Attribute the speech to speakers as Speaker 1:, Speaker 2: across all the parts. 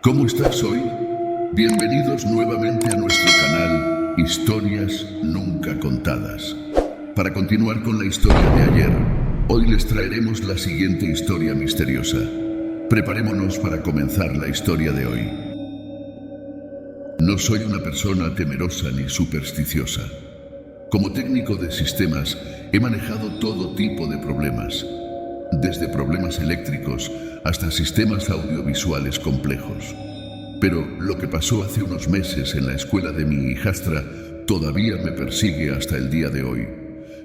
Speaker 1: ¿Cómo estás hoy? Bienvenidos nuevamente a nuestro canal Historias Nunca Contadas. Para continuar con la historia de ayer, hoy les traeremos la siguiente historia misteriosa. Preparémonos para comenzar la historia de hoy. No soy una persona temerosa ni supersticiosa. Como técnico de sistemas, he manejado todo tipo de problemas, desde problemas eléctricos hasta sistemas audiovisuales complejos. Pero lo que pasó hace unos meses en la escuela de mi hijastra todavía me persigue hasta el día de hoy.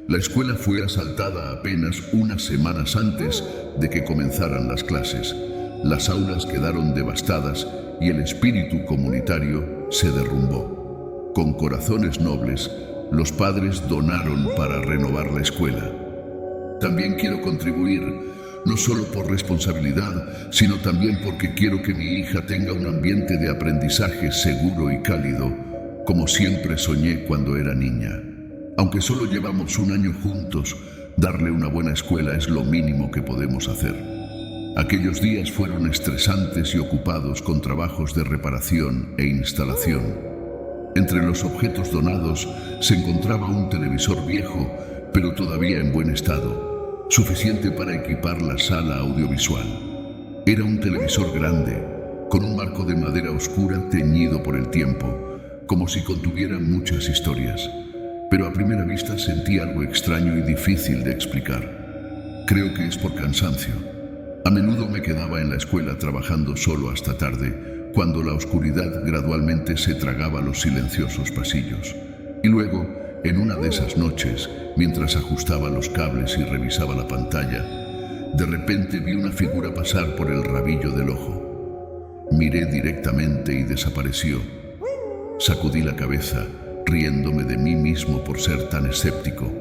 Speaker 1: La escuela fue asaltada apenas unas semanas antes de que comenzaran las clases. Las aulas quedaron devastadas y el espíritu comunitario se derrumbó. Con corazones nobles, los padres donaron para renovar la escuela. También quiero contribuir, no solo por responsabilidad, sino también porque quiero que mi hija tenga un ambiente de aprendizaje seguro y cálido, como siempre soñé cuando era niña. Aunque solo llevamos un año juntos, darle una buena escuela es lo mínimo que podemos hacer. Aquellos días fueron estresantes y ocupados con trabajos de reparación e instalación. Entre los objetos donados se encontraba un televisor viejo, pero todavía en buen estado, suficiente para equipar la sala audiovisual. Era un televisor grande, con un marco de madera oscura teñido por el tiempo, como si contuviera muchas historias. Pero a primera vista sentí algo extraño y difícil de explicar. Creo que es por cansancio. A menudo me quedaba en la escuela trabajando solo hasta tarde, cuando la oscuridad gradualmente se tragaba los silenciosos pasillos. Y luego, en una de esas noches, mientras ajustaba los cables y revisaba la pantalla, de repente vi una figura pasar por el rabillo del ojo. Miré directamente y desapareció. Sacudí la cabeza, riéndome de mí mismo por ser tan escéptico.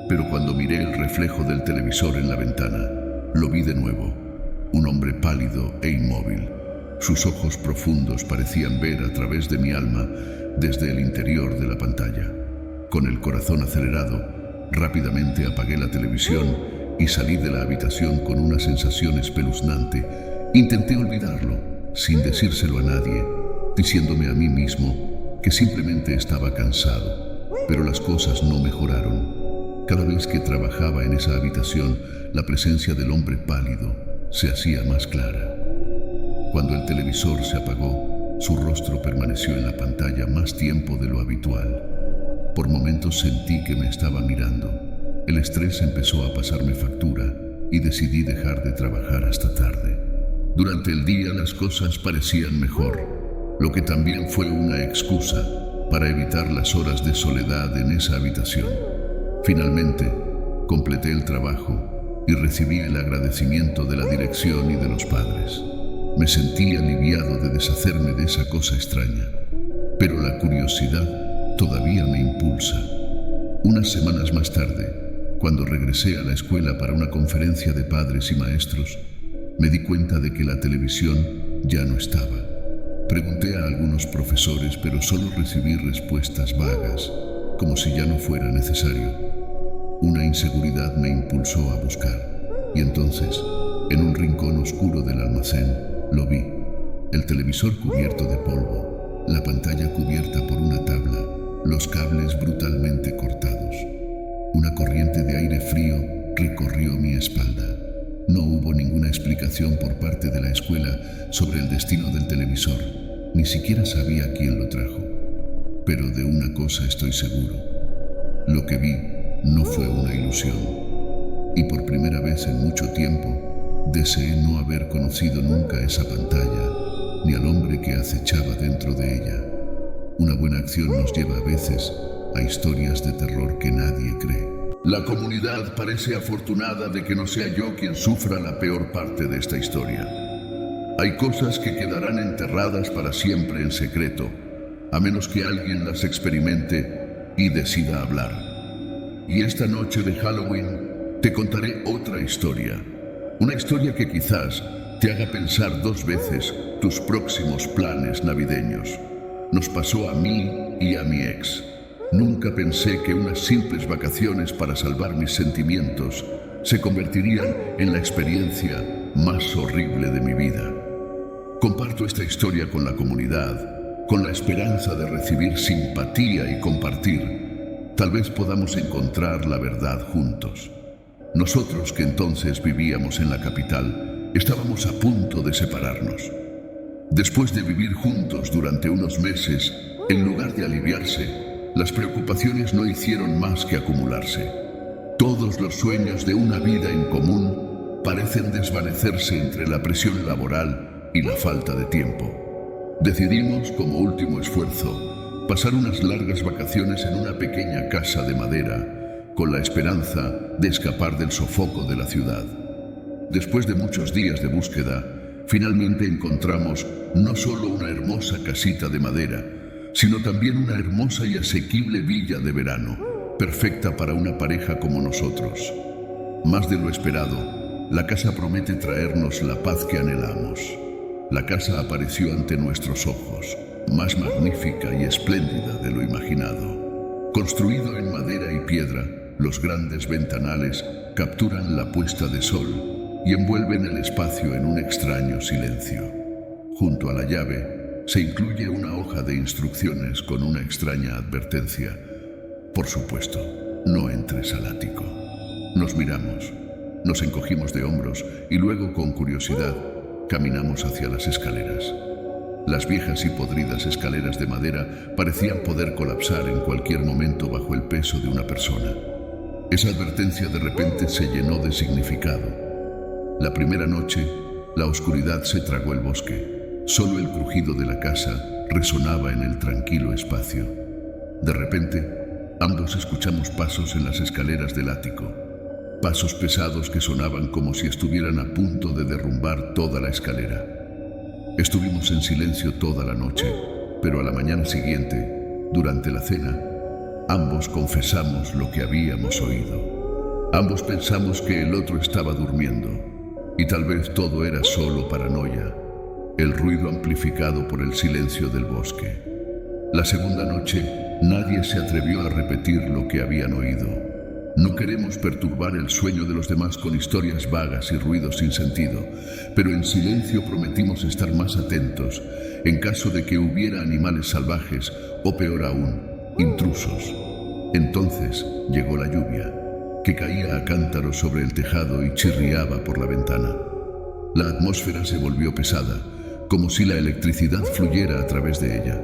Speaker 1: Pero cuando miré el reflejo del televisor en la ventana, lo vi de nuevo. Un hombre pálido e inmóvil. Sus ojos profundos parecían ver a través de mi alma desde el interior de la pantalla. Con el corazón acelerado, rápidamente apagué la televisión y salí de la habitación con una sensación espeluznante. Intenté olvidarlo, sin decírselo a nadie, diciéndome a mí mismo que simplemente estaba cansado. Pero las cosas no mejoraron. Cada vez que trabajaba en esa habitación, la presencia del hombre pálido se hacía más clara. Cuando el televisor se apagó, su rostro permaneció en la pantalla más tiempo de lo habitual. Por momentos sentí que me estaba mirando. El estrés empezó a pasarme factura y decidí dejar de trabajar hasta tarde. Durante el día las cosas parecían mejor, lo que también fue una excusa para evitar las horas de soledad en esa habitación. Finalmente, completé el trabajo y recibí el agradecimiento de la dirección y de los padres. Me sentí aliviado de deshacerme de esa cosa extraña, pero la curiosidad todavía me impulsa. Unas semanas más tarde, cuando regresé a la escuela para una conferencia de padres y maestros, me di cuenta de que la televisión ya no estaba. Pregunté a algunos profesores, pero solo recibí respuestas vagas, como si ya no fuera necesario. Una inseguridad me impulsó a buscar, y entonces, en un rincón oscuro del almacén, lo vi. El televisor cubierto de polvo, la pantalla cubierta por una tabla, los cables brutalmente cortados. Una corriente de aire frío recorrió mi espalda. No hubo ninguna explicación por parte de la escuela sobre el destino del televisor. Ni siquiera sabía quién lo trajo. Pero de una cosa estoy seguro. Lo que vi no fue una ilusión. Y por primera vez en mucho tiempo, deseé no haber conocido nunca esa pantalla, ni al hombre que acechaba dentro de ella. Una buena acción nos lleva a veces a historias de terror que nadie cree. La comunidad parece afortunada de que no sea yo quien sufra la peor parte de esta historia. Hay cosas que quedarán enterradas para siempre en secreto, a menos que alguien las experimente y decida hablar. Y esta noche de Halloween te contaré otra historia. Una historia que quizás te haga pensar 2 veces tus próximos planes navideños. Nos pasó a mí y a mi ex. Nunca pensé que unas simples vacaciones para salvar mis sentimientos se convertirían en la experiencia más horrible de mi vida. Comparto esta historia con la comunidad, con la esperanza de recibir simpatía y compartir. Tal vez podamos encontrar la verdad juntos. Nosotros, que entonces vivíamos en la capital, estábamos a punto de separarnos. Después de vivir juntos durante unos meses, en lugar de aliviarse, las preocupaciones no hicieron más que acumularse. Todos los sueños de una vida en común parecen desvanecerse entre la presión laboral y la falta de tiempo. Decidimos, como último esfuerzo, pasar unas largas vacaciones en una pequeña casa de madera, con la esperanza de escapar del sofoco de la ciudad. Después de muchos días de búsqueda, finalmente encontramos no solo una hermosa casita de madera, sino también una hermosa y asequible villa de verano, perfecta para una pareja como nosotros. Más de lo esperado, la casa promete traernos la paz que anhelamos. La casa apareció ante nuestros ojos, más magnífica y espléndida de lo imaginado. Construido en madera y piedra, los grandes ventanales capturan la puesta de sol y envuelven el espacio en un extraño silencio. Junto a la llave se incluye una hoja de instrucciones con una extraña advertencia. Por supuesto, no entres al ático. Nos miramos, nos encogimos de hombros y luego, con curiosidad, caminamos hacia las escaleras. Las viejas y podridas escaleras de madera parecían poder colapsar en cualquier momento bajo el peso de una persona. Esa advertencia de repente se llenó de significado. La primera noche, la oscuridad se tragó el bosque. Solo el crujido de la casa resonaba en el tranquilo espacio. De repente, ambos escuchamos pasos en las escaleras del ático. Pasos pesados que sonaban como si estuvieran a punto de derrumbar toda la escalera. Estuvimos en silencio toda la noche, pero a la mañana siguiente, durante la cena, ambos confesamos lo que habíamos oído. Ambos pensamos que el otro estaba durmiendo, y tal vez todo era solo paranoia, el ruido amplificado por el silencio del bosque. La segunda noche, nadie se atrevió a repetir lo que habían oído. No queremos perturbar el sueño de los demás con historias vagas y ruidos sin sentido, pero en silencio prometimos estar más atentos en caso de que hubiera animales salvajes o, peor aún, intrusos. Entonces llegó la lluvia, que caía a cántaros sobre el tejado y chirriaba por la ventana. La atmósfera se volvió pesada, como si la electricidad fluyera a través de ella.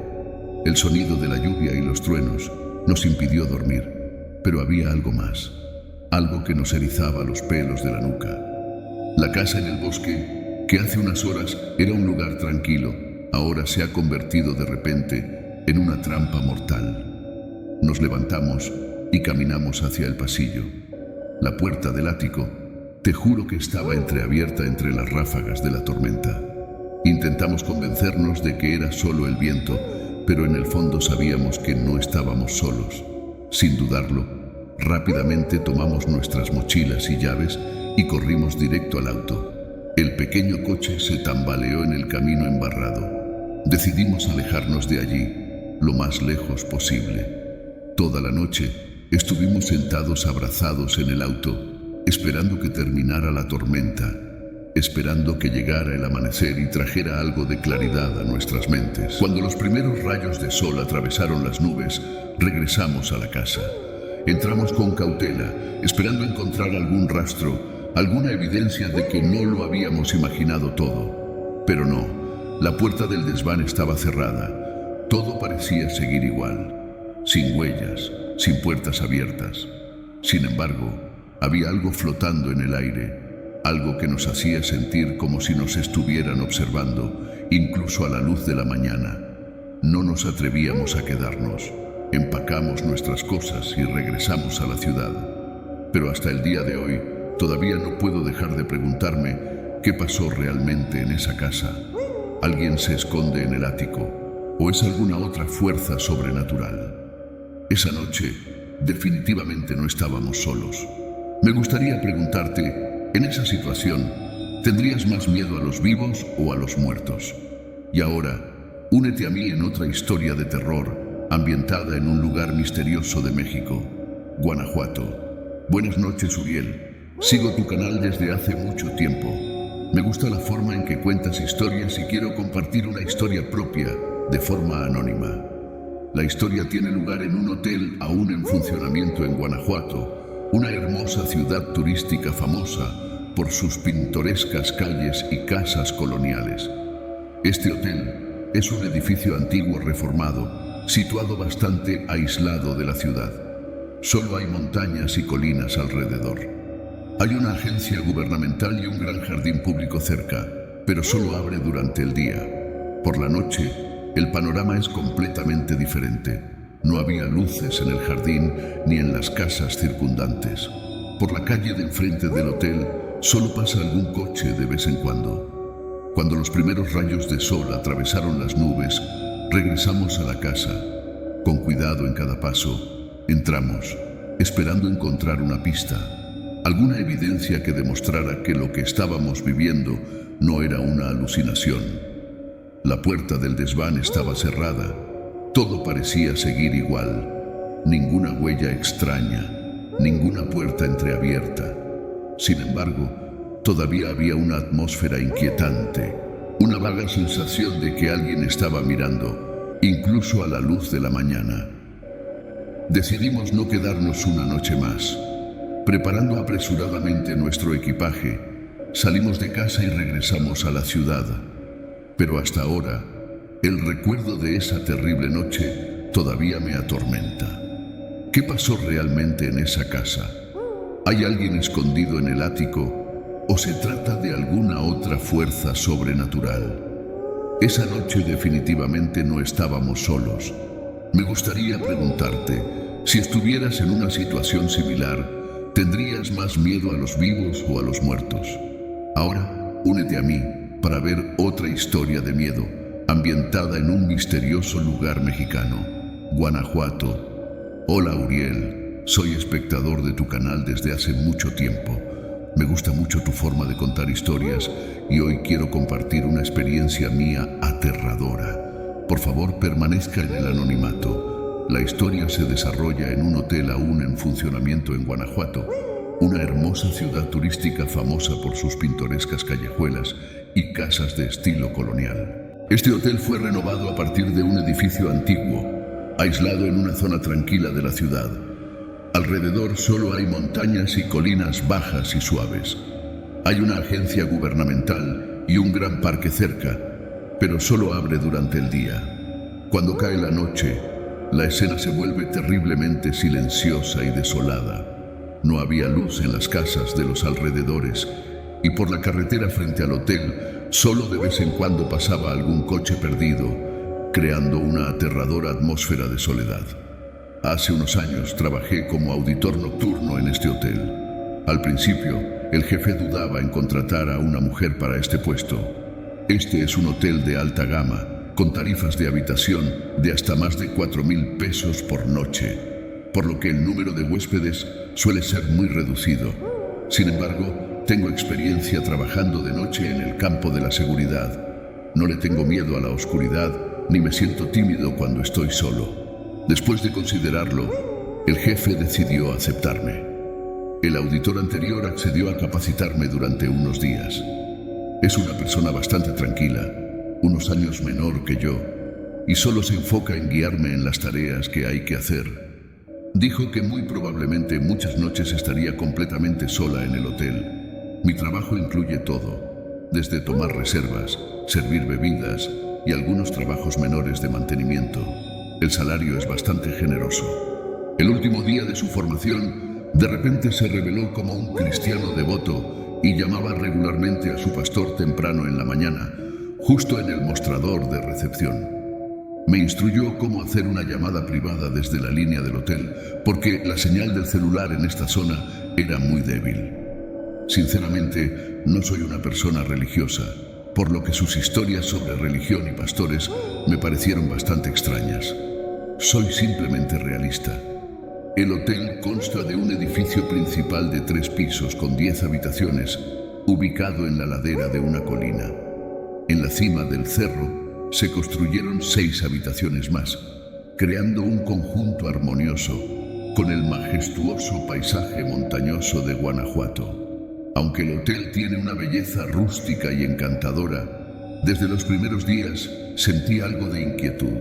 Speaker 1: El sonido de la lluvia y los truenos nos impidió dormir, pero había algo más, algo que nos erizaba los pelos de la nuca. La casa en el bosque, que hace unas horas era un lugar tranquilo, ahora se ha convertido de repente en una trampa mortal. Nos levantamos y caminamos hacia el pasillo. La puerta del ático, te juro que estaba entreabierta entre las ráfagas de la tormenta. Intentamos convencernos de que era solo el viento, pero en el fondo sabíamos que no estábamos solos. Sin dudarlo, rápidamente tomamos nuestras mochilas y llaves y corrimos directo al auto. El pequeño coche se tambaleó en el camino embarrado. Decidimos alejarnos de allí, lo más lejos posible. Toda la noche estuvimos sentados abrazados en el auto, esperando que terminara la tormenta, esperando que llegara el amanecer y trajera algo de claridad a nuestras mentes. Cuando los primeros rayos de sol atravesaron las nubes, regresamos a la casa. Entramos con cautela, esperando encontrar algún rastro, alguna evidencia de que no lo habíamos imaginado todo. Pero no, la puerta del desván estaba cerrada. Todo parecía seguir igual, sin huellas, sin puertas abiertas. Sin embargo, había algo flotando en el aire, algo que nos hacía sentir como si nos estuvieran observando, incluso a la luz de la mañana. No nos atrevíamos a quedarnos. Empacamos nuestras cosas y regresamos a la ciudad. Pero hasta el día de hoy, todavía no puedo dejar de preguntarme qué pasó realmente en esa casa. ¿Alguien se esconde en el ático? ¿O es alguna otra fuerza sobrenatural? Esa noche, definitivamente no estábamos solos. Me gustaría preguntarte, en esa situación, ¿tendrías más miedo a los vivos o a los muertos? Y ahora, únete a mí en otra historia de terror, ambientada en un lugar misterioso de México, Guanajuato. Buenas noches, Uriel. Sigo tu canal desde hace mucho tiempo. Me gusta la forma en que cuentas historias y quiero compartir una historia propia de forma anónima. La historia tiene lugar en un hotel aún en funcionamiento en Guanajuato, una hermosa ciudad turística famosa por sus pintorescas calles y casas coloniales. Este hotel es un edificio antiguo reformado, situado bastante aislado de la ciudad. Solo hay montañas y colinas alrededor. Hay una agencia gubernamental y un gran jardín público cerca, pero solo abre durante el día. Por la noche, el panorama es completamente diferente. No había luces en el jardín ni en las casas circundantes. Por la calle de enfrente del hotel solo pasa algún coche de vez en cuando. Cuando los primeros rayos de sol atravesaron las nubes, regresamos a la casa. Con cuidado en cada paso, entramos, esperando encontrar una pista, alguna evidencia que demostrara que lo que estábamos viviendo no era una alucinación. La puerta del desván estaba cerrada. Todo parecía seguir igual. Ninguna huella extraña, ninguna puerta entreabierta. Sin embargo, todavía había una atmósfera inquietante, una vaga sensación de que alguien estaba mirando, incluso a la luz de la mañana. Decidimos no quedarnos una noche más. Preparando apresuradamente nuestro equipaje, salimos de casa y regresamos a la ciudad. Pero hasta ahora, el recuerdo de esa terrible noche todavía me atormenta. ¿Qué pasó realmente en esa casa? ¿Hay alguien escondido en el ático o se trata de alguna otra fuerza sobrenatural? Esa noche definitivamente no estábamos solos. Me gustaría preguntarte, si estuvieras en una situación similar, ¿tendrías más miedo a los vivos o a los muertos? Ahora, únete a mí para ver otra historia de miedo, ambientada en un misterioso lugar mexicano, Guanajuato. Hola Uriel, soy espectador de tu canal desde hace mucho tiempo. Me gusta mucho tu forma de contar historias y hoy quiero compartir una experiencia mía aterradora. Por favor, permanezca en el anonimato. La historia se desarrolla en un hotel aún en funcionamiento en Guanajuato, una hermosa ciudad turística famosa por sus pintorescas callejuelas y casas de estilo colonial. Este hotel fue renovado a partir de un edificio antiguo, aislado en una zona tranquila de la ciudad. Alrededor solo hay montañas y colinas bajas y suaves. Hay una agencia gubernamental y un gran parque cerca, pero solo abre durante el día. Cuando cae la noche, la escena se vuelve terriblemente silenciosa y desolada. No había luz en las casas de los alrededores y por la carretera frente al hotel solo de vez en cuando pasaba algún coche perdido, creando una aterradora atmósfera de soledad. Hace unos años trabajé como auditor nocturno en este hotel. Al principio, el jefe dudaba en contratar a una mujer para este puesto. Este es un hotel de alta gama, con tarifas de habitación de hasta más de 4,000 pesos por noche, por lo que el número de huéspedes suele ser muy reducido. Sin embargo, tengo experiencia trabajando de noche en el campo de la seguridad. No le tengo miedo a la oscuridad, ni me siento tímido cuando estoy solo. Después de considerarlo, el jefe decidió aceptarme. El auditor anterior accedió a capacitarme durante unos días. Es una persona bastante tranquila, unos años menor que yo, y solo se enfoca en guiarme en las tareas que hay que hacer. Dijo que muy probablemente muchas noches estaría completamente sola en el hotel. Mi trabajo incluye todo, desde tomar reservas, servir bebidas y algunos trabajos menores de mantenimiento. El salario es bastante generoso. El último día de su formación, de repente se reveló como un cristiano devoto y llamaba regularmente a su pastor temprano en la mañana, justo en el mostrador de recepción. Me instruyó cómo hacer una llamada privada desde la línea del hotel, porque la señal del celular en esta zona era muy débil. Sinceramente, no soy una persona religiosa, por lo que sus historias sobre religión y pastores me parecieron bastante extrañas. Soy simplemente realista. El hotel consta de un edificio principal de 3 pisos con 10 habitaciones, ubicado en la ladera de una colina. En la cima del cerro se construyeron 6 habitaciones más, creando un conjunto armonioso con el majestuoso paisaje montañoso de Guanajuato. Aunque el hotel tiene una belleza rústica y encantadora, desde los primeros días sentí algo de inquietud.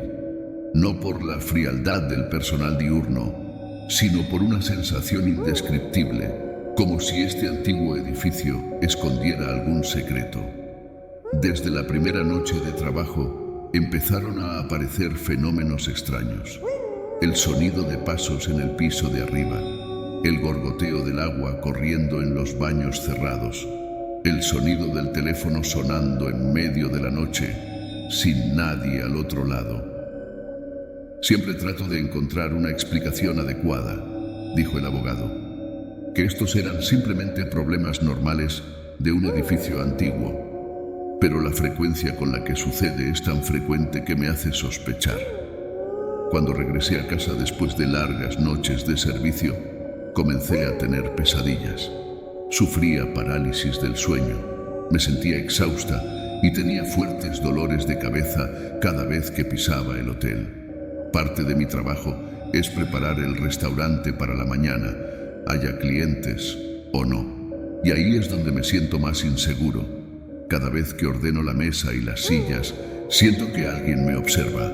Speaker 1: No por la frialdad del personal diurno, sino por una sensación indescriptible, como si este antiguo edificio escondiera algún secreto. Desde la primera noche de trabajo empezaron a aparecer fenómenos extraños. El sonido de pasos en el piso de arriba, el gorgoteo del agua corriendo en los baños cerrados, el sonido del teléfono sonando en medio de la noche, sin nadie al otro lado. Siempre trato de encontrar una explicación adecuada, dijo el abogado, que estos eran simplemente problemas normales de un edificio antiguo, pero la frecuencia con la que sucede es tan frecuente que me hace sospechar. Cuando regresé a casa después de largas noches de servicio, comencé a tener pesadillas. Sufría parálisis del sueño, me sentía exhausta y tenía fuertes dolores de cabeza cada vez que pisaba el hotel. Parte de mi trabajo es preparar el restaurante para la mañana, haya clientes o no. Y ahí es donde me siento más inseguro. Cada vez que ordeno la mesa y las sillas, siento que alguien me observa.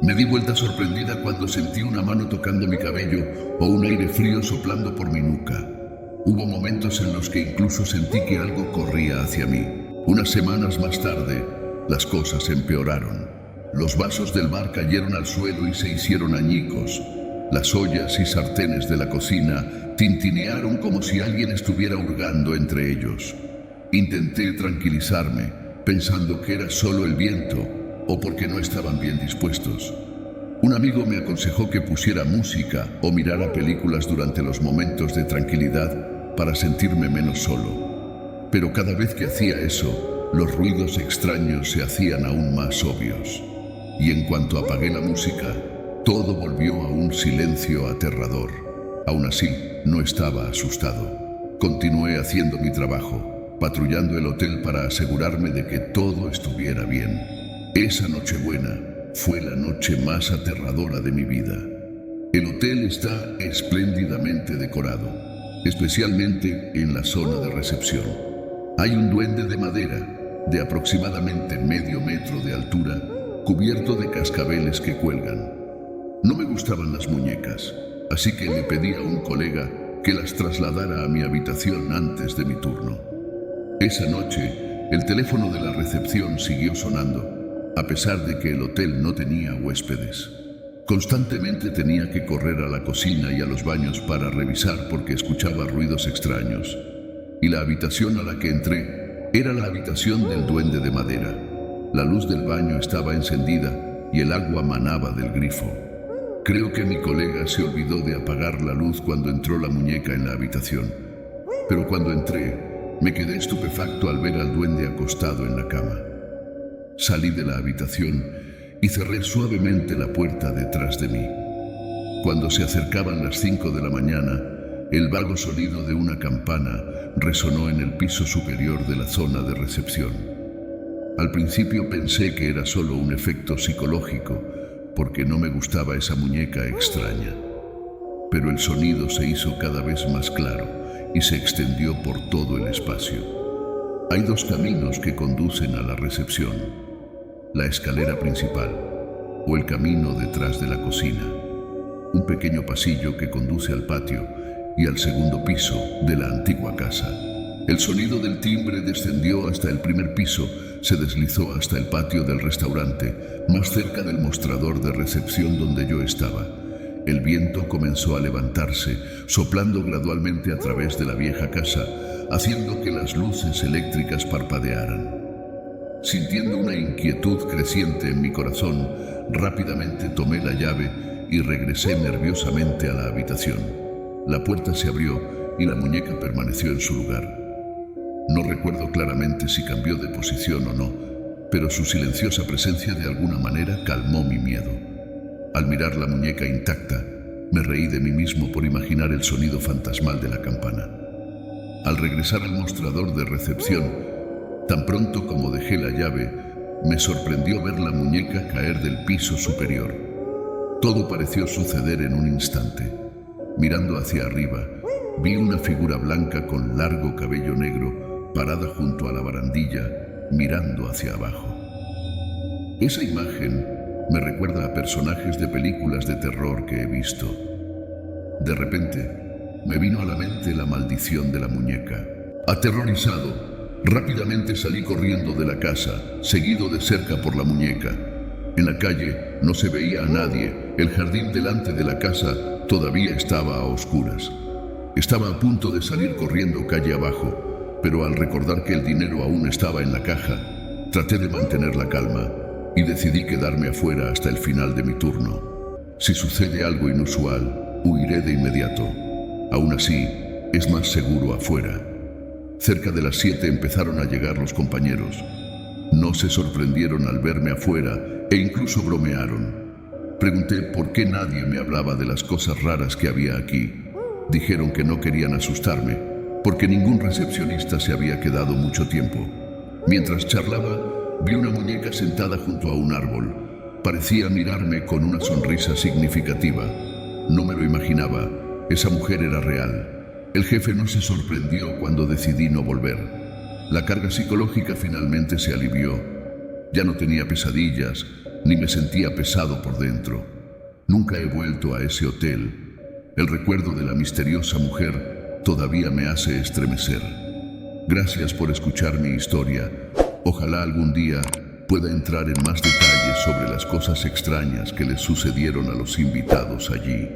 Speaker 1: Me di vuelta sorprendida cuando sentí una mano tocando mi cabello o un aire frío soplando por mi nuca. Hubo momentos en los que incluso sentí que algo corría hacia mí. Unas semanas más tarde, las cosas empeoraron. Los vasos del bar cayeron al suelo y se hicieron añicos. Las ollas y sartenes de la cocina tintinearon como si alguien estuviera hurgando entre ellos. Intenté tranquilizarme, pensando que era solo el viento o porque no estaban bien dispuestos. Un amigo me aconsejó que pusiera música o mirara películas durante los momentos de tranquilidad para sentirme menos solo. Pero cada vez que hacía eso, los ruidos extraños se hacían aún más obvios. Y en cuanto apagué la música, todo volvió a un silencio aterrador. Aún así, no estaba asustado. Continué haciendo mi trabajo, patrullando el hotel para asegurarme de que todo estuviera bien. Esa Nochebuena fue la noche más aterradora de mi vida. El hotel está espléndidamente decorado, especialmente en la zona de recepción. Hay un duende de madera de aproximadamente medio metro de altura, cubierto de cascabeles que cuelgan. No me gustaban las muñecas, así que le pedí a un colega que las trasladara a mi habitación antes de mi turno. Esa noche, el teléfono de la recepción siguió sonando, a pesar de que el hotel no tenía huéspedes. Constantemente tenía que correr a la cocina y a los baños para revisar porque escuchaba ruidos extraños. Y la habitación a la que entré era la habitación del duende de madera. La luz del baño estaba encendida y el agua manaba del grifo. Creo que mi colega se olvidó de apagar la luz cuando entró la muñeca en la habitación. Pero cuando entré, me quedé estupefacto al ver al duende acostado en la cama. Salí de la habitación y cerré suavemente la puerta detrás de mí. Cuando se acercaban las 5 de la mañana, el vago sonido de una campana resonó en el piso superior de la zona de recepción. Al principio pensé que era solo un efecto psicológico, porque no me gustaba esa muñeca extraña. Pero el sonido se hizo cada vez más claro y se extendió por todo el espacio. Hay 2 caminos que conducen a la recepción: la escalera principal o el camino detrás de la cocina. Un pequeño pasillo que conduce al patio y al segundo piso de la antigua casa. El sonido del timbre descendió hasta el primer piso, se deslizó hasta el patio del restaurante, más cerca del mostrador de recepción donde yo estaba. El viento comenzó a levantarse, soplando gradualmente a través de la vieja casa, haciendo que las luces eléctricas parpadearan. Sintiendo una inquietud creciente en mi corazón, rápidamente tomé la llave y regresé nerviosamente a la habitación. La puerta se abrió y la muñeca permaneció en su lugar. No recuerdo claramente si cambió de posición o no, pero su silenciosa presencia de alguna manera calmó mi miedo. Al mirar la muñeca intacta, me reí de mí mismo por imaginar el sonido fantasmal de la campana. Al regresar al mostrador de recepción, tan pronto como dejé la llave, me sorprendió ver la muñeca caer del piso superior. Todo pareció suceder en un instante. Mirando hacia arriba, vi una figura blanca con largo cabello negro parada junto a la barandilla, mirando hacia abajo. Esa imagen me recuerda a personajes de películas de terror que he visto. De repente, me vino a la mente la maldición de la muñeca. Aterrorizado, rápidamente salí corriendo de la casa, seguido de cerca por la muñeca. En la calle no se veía a nadie, el jardín delante de la casa todavía estaba a oscuras. Estaba a punto de salir corriendo calle abajo, pero al recordar que el dinero aún estaba en la caja, traté de mantener la calma y decidí quedarme afuera hasta el final de mi turno. Si sucede algo inusual, huiré de inmediato. Aún así, es más seguro afuera. Cerca de las 7 empezaron a llegar los compañeros. No se sorprendieron al verme afuera e incluso bromearon. Pregunté por qué nadie me hablaba de las cosas raras que había aquí. Dijeron que no querían asustarme, porque ningún recepcionista se había quedado mucho tiempo. Mientras charlaba, vi una muñeca sentada junto a un árbol. Parecía mirarme con una sonrisa significativa. No me lo imaginaba. Esa mujer era real. El jefe no se sorprendió cuando decidí no volver. La carga psicológica finalmente se alivió. Ya no tenía pesadillas, ni me sentía pesado por dentro. Nunca he vuelto a ese hotel. El recuerdo de la misteriosa mujer todavía me hace estremecer. Gracias por escuchar mi historia. Ojalá algún día pueda entrar en más detalles sobre las cosas extrañas que les sucedieron a los invitados allí.